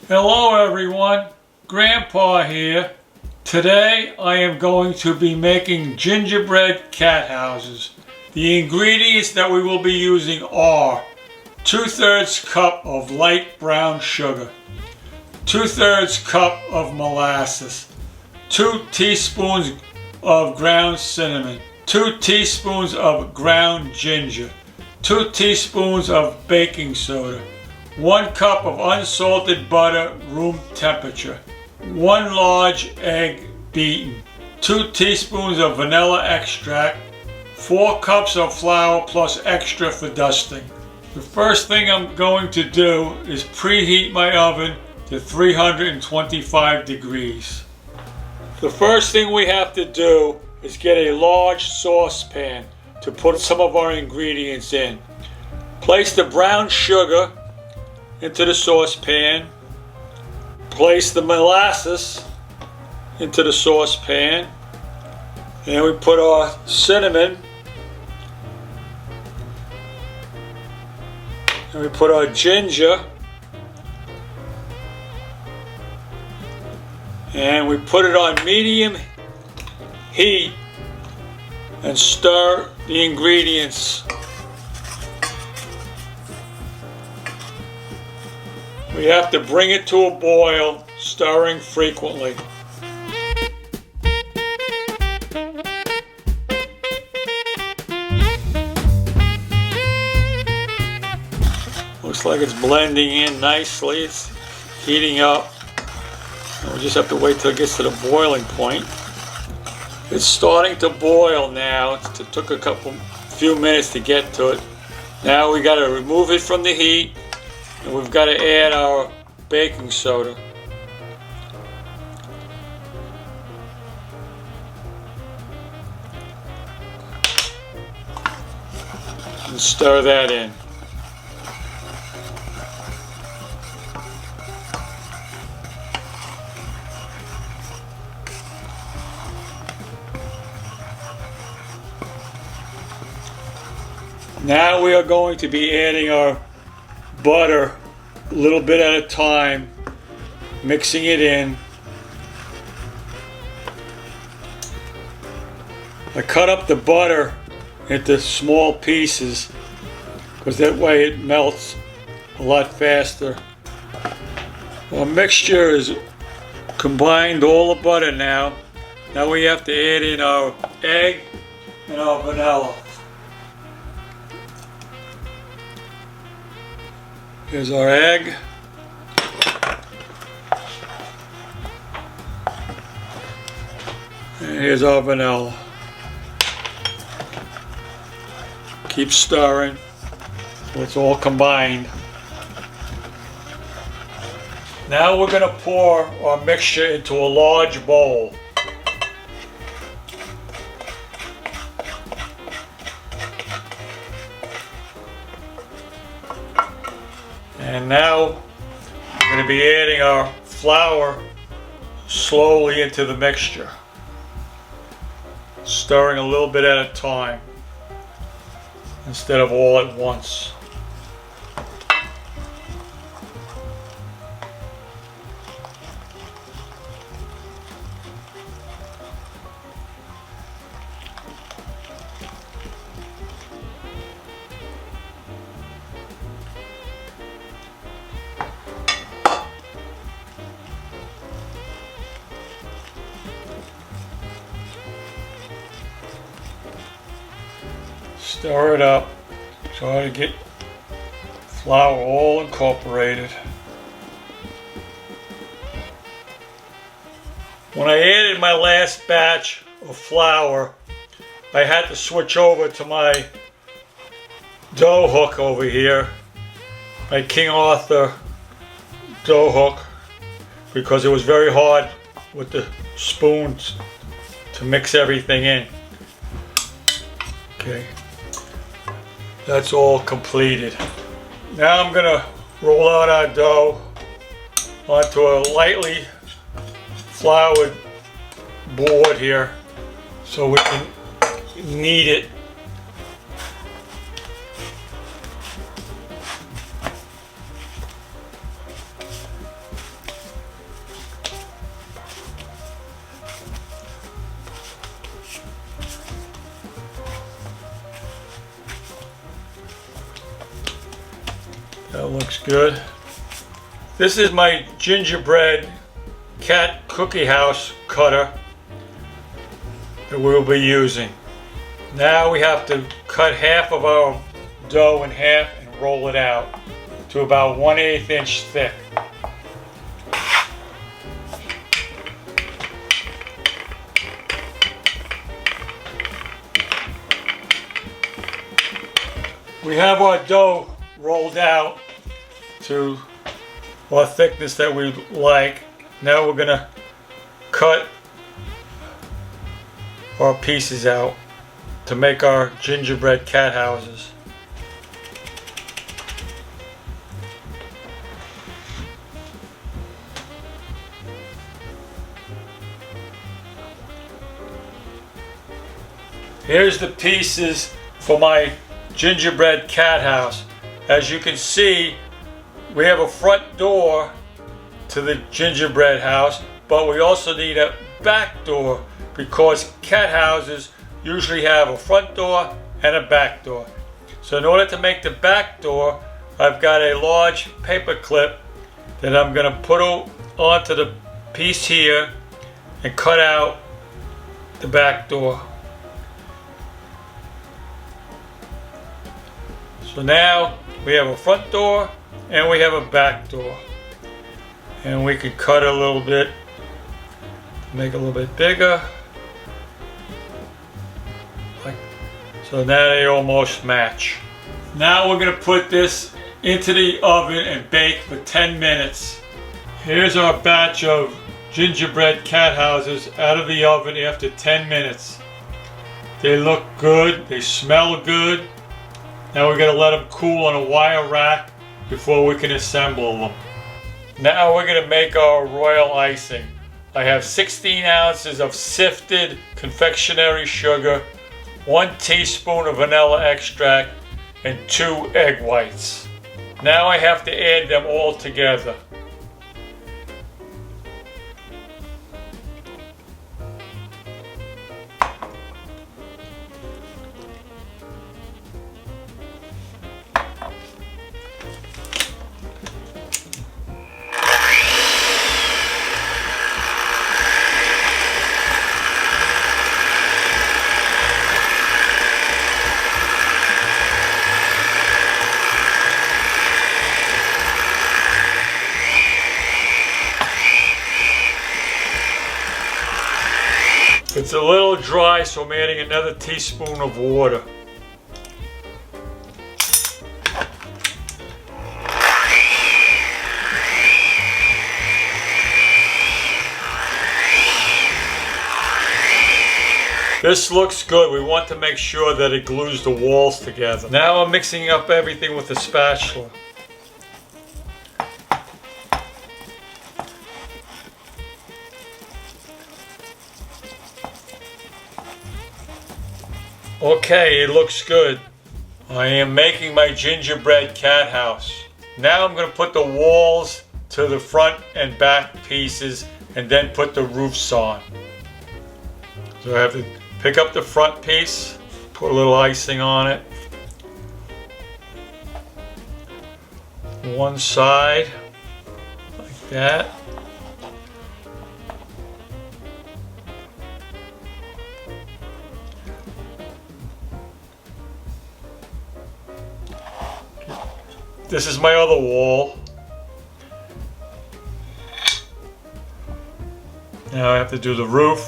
Hello everyone, Grandpa here. Today I am going to be making gingerbread cat houses. The ingredients that we will be using are 2/3 cup of light brown sugar, 2/3 cup of molasses, 2 teaspoons of ground cinnamon, 2 teaspoons of ground ginger, 2 teaspoons of baking soda, 1 cup of unsalted butter room temperature, 1 large egg beaten, 2 teaspoons of vanilla extract, 4 cups of flour plus extra for dusting. The first thing I'm going to do is preheat my oven to 325 degrees. The first thing we have to do is get a large saucepan to put some of our ingredients in. Place the brown sugar into the saucepan. Place the molasses into the saucepan. And we put our cinnamon. And we put our ginger. And we put it on medium heat and stir the ingredients. We have to bring it to a boil, stirring frequently. Looks like it's blending in nicely. It's heating up. We just have to wait till it gets to the boiling point. It's starting to boil now. It took a few minutes to get to it. Now we got to remove it from the heat. And we've got to add our baking soda. And stir that in. Now we are going to be adding our butter a little bit at a time, mixing it in. I cut up the butter into small pieces because that way it melts a lot faster. Our mixture is combined, all the butter now. Now we have to add in our egg and our vanilla. Here's our egg. And here's our vanilla. Keep stirring so it's all combined. Now we're going to pour our mixture into a large bowl. And now we're going to be adding our flour slowly into the mixture, stirring a little bit at a time instead of all at once. Stir it up, try to get flour all incorporated. When I added my last batch of flour, I had to switch over to my dough hook over here, my King Arthur dough hook, because it was very hard with the spoons to mix everything in. Okay. That's all completed. Now I'm gonna roll out our dough onto a lightly floured board here so we can knead it. That looks good. This is my gingerbread cat cookie house cutter that we'll be using. Now we have to cut half of our dough in half and roll it out to about 1/8 inch thick. We have our dough rolled out to our thickness that we like. Now we're gonna cut our pieces out to make our gingerbread cat houses. Here's the pieces for my gingerbread cat house. As you can see, we have a front door to the gingerbread house, but we also need a back door because cat houses usually have a front door and a back door. So in order to make the back door, I've got a large paper clip that I'm going to put onto the piece here and cut out the back door. So now we have a front door and we have a back door. And we can cut it a little bit, make it a little bit bigger. So now they almost match. Now we're going to put this into the oven and bake for 10 minutes. Here's our batch of gingerbread cat houses out of the oven after 10 minutes. They look good, they smell good. Now we're going to let them cool on a wire rack before we can assemble them. Now we're going to make our royal icing. I have 16 ounces of sifted confectionery sugar, 1 teaspoon of vanilla extract, and 2 egg whites. Now I have to add them all together. It's a little dry, so I'm adding another teaspoon of water. This looks good. We want to make sure that it glues the walls together. Now I'm mixing up everything with a spatula. Okay, it looks good. I am making my gingerbread cat house. Now I'm going to put the walls to the front and back pieces and then put the roofs on. So I have to pick up the front piece, put a little icing on it. One side, like that. This is my other wall. Now I have to do the roof.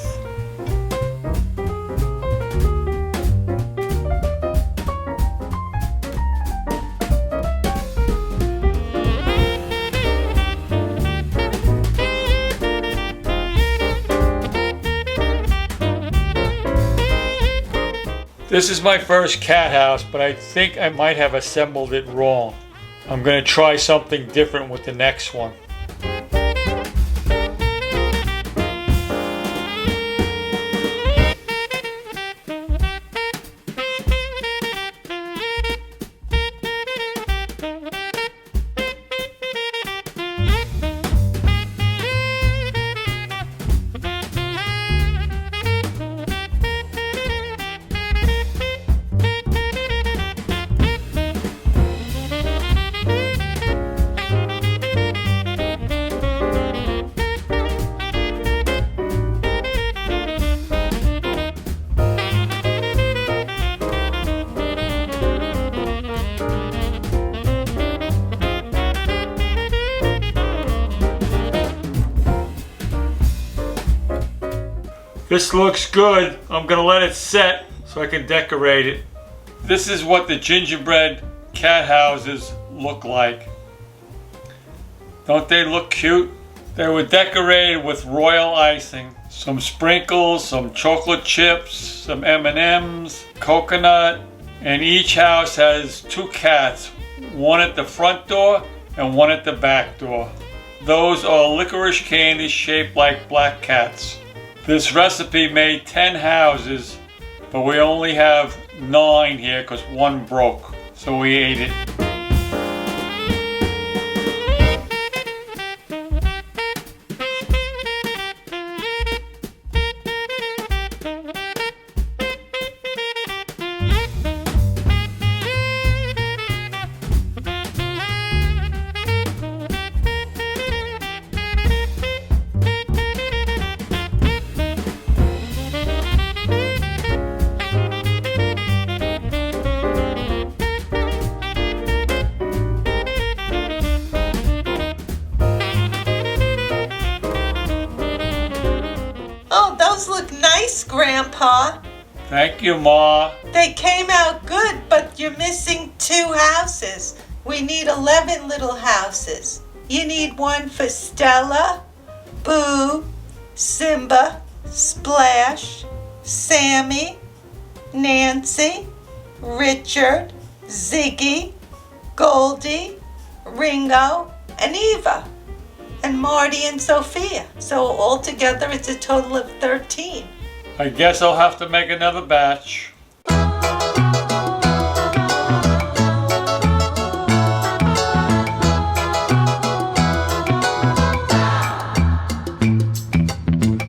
This is my first cat house, but I think I might have assembled it wrong. I'm going to try something different with the next one. This looks good. I'm gonna let it set so I can decorate it. This is what the gingerbread cat houses look like. Don't they look cute? They were decorated with royal icing. Some sprinkles, some chocolate chips, some M&Ms, coconut, and each house has 2 cats, one at the front door and one at the back door. Those are licorice candies shaped like black cats. This recipe made 10 houses, but we only have 9 here because one broke, so we ate it. Oh, those look nice, Grandpa. Thank you, Ma. They came out good, but you're missing 2 houses. We need 11 little houses. You need one for Stella, Boo, Simba, Splash, Sammy, Nancy, Richard, Ziggy, Goldie, Ringo, and Eva, and Marty and Sophia. So altogether it's a total of 13. I guess I'll have to make another batch.